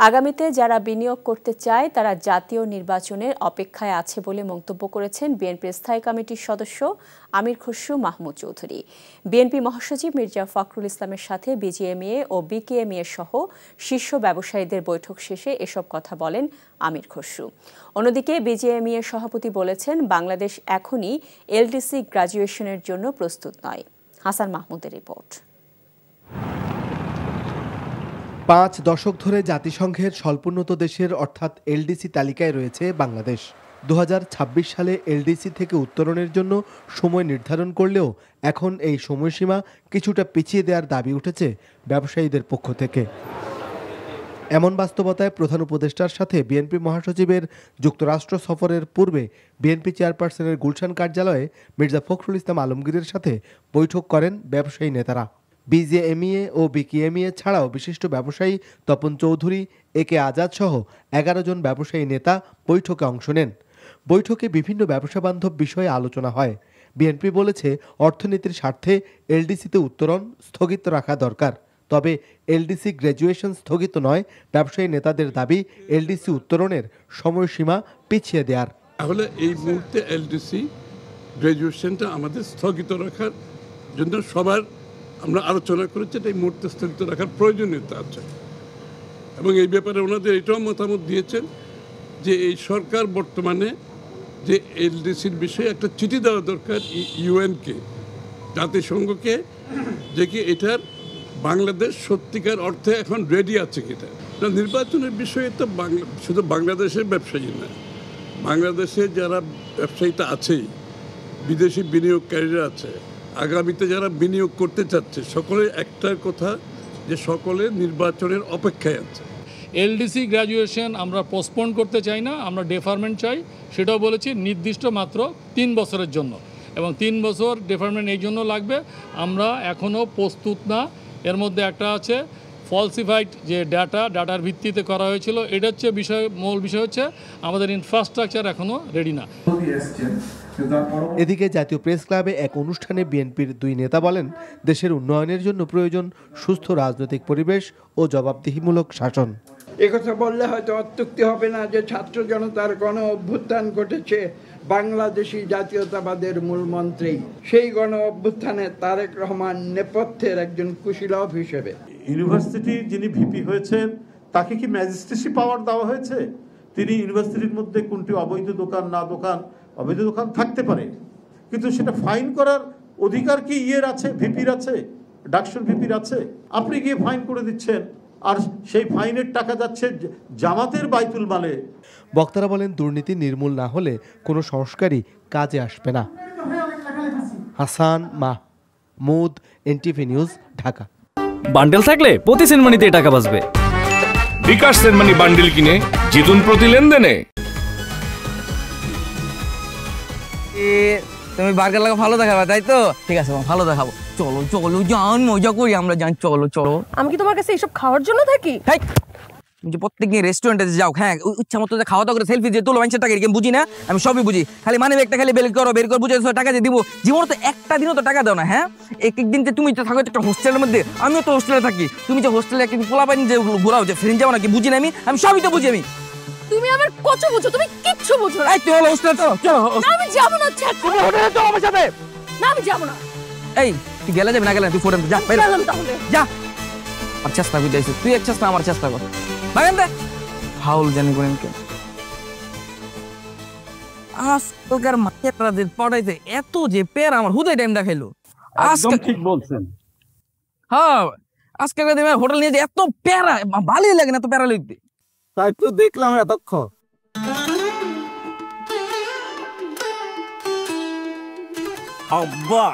আগামীতে যারা বিনিয়োগ করতে চায় তারা জাতীয় নির্বাচনের অপেক্ষায় আছে বলে মন্তব্য করেছেন বিএনপির স্থায়ী কমিটির সদস্য আমির খসরু মাহমুদ চৌধুরী। বিএনপি মহাসচিব মির্জা ফখরুল ইসলামের সাথে বিজিএমইএ ও বিকেএমইএ সহ শীর্ষ ব্যবসায়ীদের বৈঠক শেষে এসব কথা বলেন আমির খসরু। অন্যদিকে বিজিএমইএ সভাপতি বলেছেন, বাংলাদেশ এখনই এলডিসি গ্র্যাজুয়েশনের জন্য প্রস্তুত নয়। হাসান মাহমুদের রিপোর্ট। 5 দশক ধরে জাতিসংঘের স্বল্পোন্নত দেশের অর্থাৎ এলডিসি তালিকায় রয়েছে বাংলাদেশ। 2026 সালে এলডিসি থেকে উত্তরণের জন্য সময় নির্ধারণ করলেও এখন এই সময়সীমা কিছুটা পিছিয়ে দেওয়ার দাবি উঠেছে ব্যবসায়ীদের পক্ষ থেকে। এমন বাস্তবতায় প্রধান উপদেষ্টার সাথে বিএনপি মহাসচিবের যুক্তরাষ্ট্র সফরের পূর্বে বিএনপি চেয়ারপারসনের গুলশান কার্যালয়ে মির্জা ফখরুল ইসলাম আলমগীরের সাথে বৈঠক করেন ব্যবসায়ী নেতারা। বিজিএমইএ ও বিকেএমইএ ছাড়াও বিশিষ্ট ব্যবসায়ী তপন চৌধুরী, একে আজাদ সহ 11 জন ব্যবসায়ী নেতা বৈঠকে অংশ নেন। বৈঠকে বিভিন্ন ব্যবসা বান্ধব বিষয়ে আলোচনা হয়। বিএনপি বলেছে, অর্থনীতির স্বার্থে এলডিসিতে উত্তরণ স্থগিত রাখা দরকার। তবে এলডিসি গ্র্যাজুয়েশন স্থগিত নয়। ব্যবসায়ী নেতাদের দাবি, এলডিসি উত্তরণের সময়সীমা পিছিয়ে দেওয়ার। তাহলে এই মুহূর্তে এলডিসি গ্র্যাজুয়েশনটা আমাদের স্থগিত রাখার জন্য সবার আমরা আলোচনা করেছি। এই মুহূর্তে স্থগিত রাখার প্রয়োজনীয়তা আছে এবং এই ব্যাপারে ওনাদের এটাও মতামত দিয়েছেন যে এই সরকার বর্তমানে যে এলডিসির বিষয়ে একটা চিঠি দেওয়া দরকার ইউএনকে, জাতিসংঘকে, যে কি এটার বাংলাদেশ সত্যিকার অর্থে এখন রেডি আছে কিনা। নির্বাচনের বিষয়ে তো শুধু বাংলাদেশের ব্যবসায়ী না, বাংলাদেশে যারা ব্যবসায়ীটা আছেই, বিদেশি বিনিয়োগকারীরা আছে, আগামীতে যারা বিনিয়োগ করতে চাচ্ছে, সকলের একটার কথা যে সকলে নির্বাচনের অপেক্ষায় আছে। এলডিসি গ্র্যাজুয়েশন আমরা পোস্টপোন করতে চাই না, আমরা ডেফারমেন্ট চাই। সেটাও বলেছি নির্দিষ্ট মাত্র 3 বছরের জন্য, এবং 3 বছর ডেফারমেন্ট এই জন্য লাগবে, আমরা এখনও প্রস্তুত না। এর মধ্যে একটা আছে ফলসিফাইড যে ডাটার ভিত্তিতে করা হয়েছিল, এটা হচ্ছে মূল বিষয় হচ্ছে আমাদের ইনফ্রাস্ট্রাকচার এখনও রেডি না। এদিকে জাতীয় প্রেস ক্লাবে এক অনুষ্ঠানে বিএনপির 2 নেতা বলেন, দেশের উন্নয়নের জন্য প্রয়োজন সুস্থ রাজনৈতিক পরিবেশ ও জবাবদিহিমূলক শাসন। একথা বললে হয়তো অত্যুক্তি হবে না যে ছাত্র জনতার গণ অভ্যুত্থান ঘটেছে বাংলাদেশি জাতীয়তাবাদের মূলমন্ত্রেই। সেই গণ অভ্যুত্থানে তারেক রহমান নেপথ্যের একজন কুশীলব হিসেবে। ইউনিভার্সিটি যিনি ভিপি হয়েছেন তাকে কি ম্যাজিস্ট্রেসি পাওয়ার দেওয়া হয়েছে? তিনি ইউনিভার্সিটির মধ্যে কোনটি অবৈধ দোকান অবৈধ দোকান থাকতে পারে, কিন্তু সেটা ফাইন করার অধিকার কি আছে? ভিপির আছে, ডাকসুর ভিপির আছে। আপনি গিয়ে ফাইন করে দিচ্ছেন, আর সেই ফাইনের টাকা যাচ্ছে জামাতের বাইতুল মালে। বক্তারা বলেন, দুর্নীতি নির্মূল না হলে কোনো সংস্কারই কাজে আসবে না। Hasan Mahmud, NTV news, Dhaka. Bundle থাকলে প্রতি সেনমানিতে টাকা বাঁচবে। বিকাশ সেনমানি বান্ডেল কিনে জিতুন প্রতি লেনদেনে। তুমি বার্গার লাগা ভালো দেখাবা, তাই তো? ঠিক আছে, ভালো দেখাবো। চলো চলো জান, মজা করি আমরা, জান। চলো চলো। আমি কি তোমার কাছে এইসব খাওয়ার জন্য থাকি? তুমি যে প্রত্যেকদিন রেস্টুরেন্টে যাও, হ্যাঁ, ইচ্ছা মতো খাওয়া দাওয়া করে সেলফি যে তোলো, মানুষের টাকা এরকম বুঝি না, আমি সবই বুঝি। খালি মানে একটা খালি বের করো বুঝে টাকা দিয়ে দিব। জীবনে তো একটা দিনও তো টাকা দাও না। হ্যাঁ, একদিন যে তুমি থাকো একটা হোস্টেলের মধ্যে, আমিও তো হোস্টেলে থাকি। তুমি যে হোস্টেলে একদিন পোলা পানি যে ঘোরাও, যে ফ্রেন্ড যাও নাকি, বুঝি না আমি সবই তো বুঝি। তুমি আমার কত বুঝো, তুমি কিচ্ছু বুঝো না। এই তুই হোস্টেলে চলো। না, আমি যাব না। তুমি হোটেলে চলো আমার সাথে। না, আমি যাব না। এই তুই গেলে যাবি না, গেলে তুই ফোরেন যা, বাইরে তাহলে যা। আর চেষ্টা করে যাইছিস তুই, এক চেষ্টা আমার চেষ্টা কর। বাগান দে ফাউল জানি করেন কেন। আজকালকার মায়েরা যে পড়াইতে এত যে পের, আমার হুদাই টাইম দেখাইলো। একদম ঠিক বলছেন। হ্যাঁ, আজকালকার দিনে হোটেল নিয়ে যে এত প্যারা, ভালোই লাগে না এত প্যারা লিখতে। তাই তো দেখলাম এতক্ষণ। আব্বা